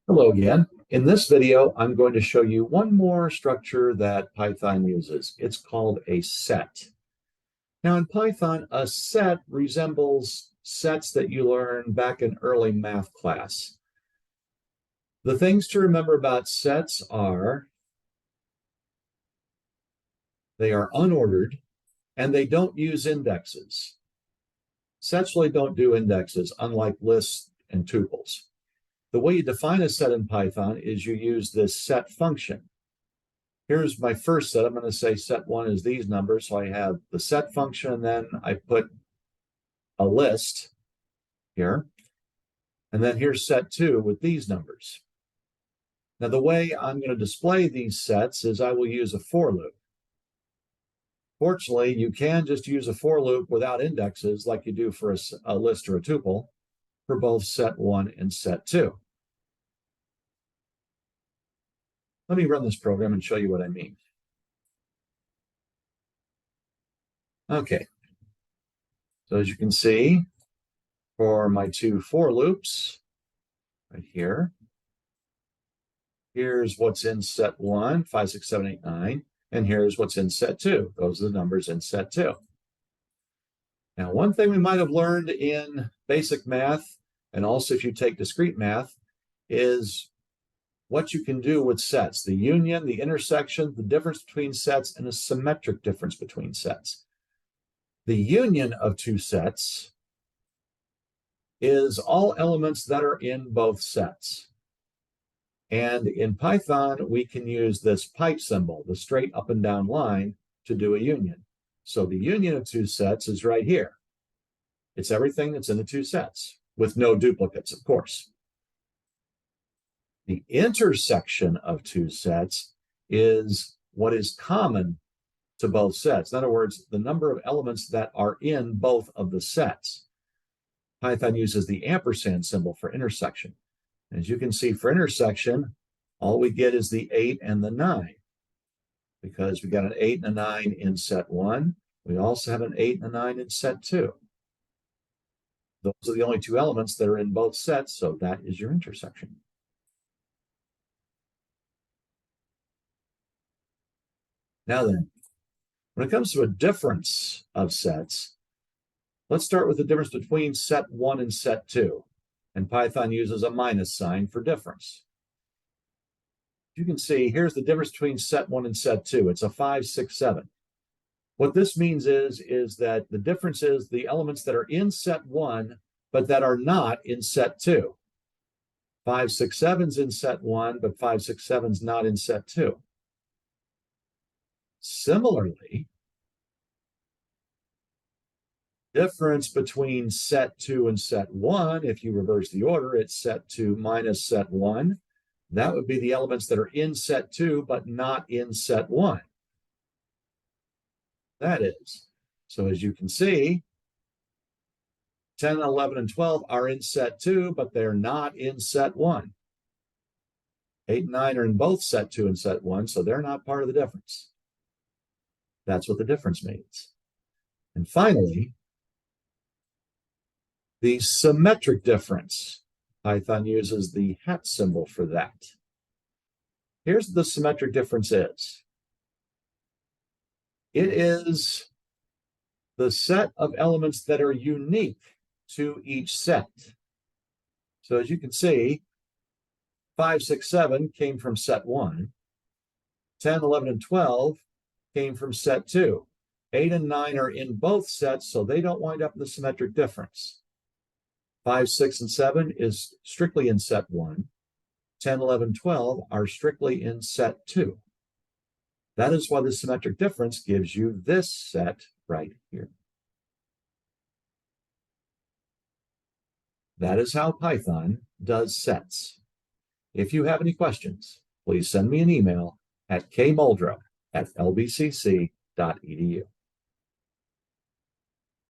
Hello again. In this video, I'm going to show you one more structure that Python uses. It's called a set. Now in Python, a set resembles sets that you learned back in early math class. The things to remember about sets are they are unordered and they don't use indexes. Sets really don't do indexes, unlike lists and tuples. The way you define a set in Python is you use this set function. Here's my first set. I'm going to say set one is these numbers. So I have the set function, and then I put a list here. And then here's set two with these numbers. Now, the way I'm going to display these sets is I will use a for loop. Fortunately, you can just use a for loop without indexes like you do for a list or a tuple for both set one and set two. Let me run this program and show you what I mean. Okay, so as you can see, for my two for loops right here, here's what's in set one, 5, 6, 7, 8, 9, and here's what's in set two. Those are the numbers in set two. Now, one thing we might have learned in basic math, and also if you take discrete math, is what you can do with sets, the union, the intersection, the difference between sets, and a symmetric difference between sets. The union of two sets is all elements that are in both sets. And in Python, we can use this pipe symbol, the straight up and down line, to do a union. So the union of two sets is right here. It's everything that's in the two sets, with no duplicates, of course. The intersection of two sets is what is common to both sets. In other words, the number of elements that are in both of the sets. Python uses the ampersand symbol for intersection. As you can see, for intersection, all we get is the 8 and the 9, because we got an 8 and a 9 in set 1. We also have an 8 and a 9 in set 2. Those are the only two elements that are in both sets, so that is your intersection. Now then, when it comes to a difference of sets, let's start with the difference between set 1 and set 2. And Python uses a minus sign for difference. You can see here's the difference between set 1 and set 2. It's a 5, 6, 7. What this means is that the difference is the elements that are in set 1, but that are not in set 2. 5, 6, 7's in set 1, but 5, 6, 7's not in set 2. Similarly, difference between set 2 and set 1, if you reverse the order, it's set 2 minus set 1. That would be the elements that are in set 2, but not in set 1. That is. So as you can see, 10, 11, and 12 are in set 2, but they're not in set 1. 8 and 9 are in both set 2 and set 1, so they're not part of the difference. That's what the difference means. And finally, the symmetric difference. Python uses the hat symbol for that. Here's what the symmetric difference is. It is the set of elements that are unique to each set. So as you can see, 5, 6, 7 came from set 1. 10, 11, and 12 came from set 2. 8 and 9 are in both sets, so they don't wind up in the symmetric difference. 5, 6, and 7 is strictly in set 1. 10, 11, 12 are strictly in set 2. That is why the symmetric difference gives you this set right here. That is how Python does sets. If you have any questions, please send me an email at kmuldrow@lbcc.edu.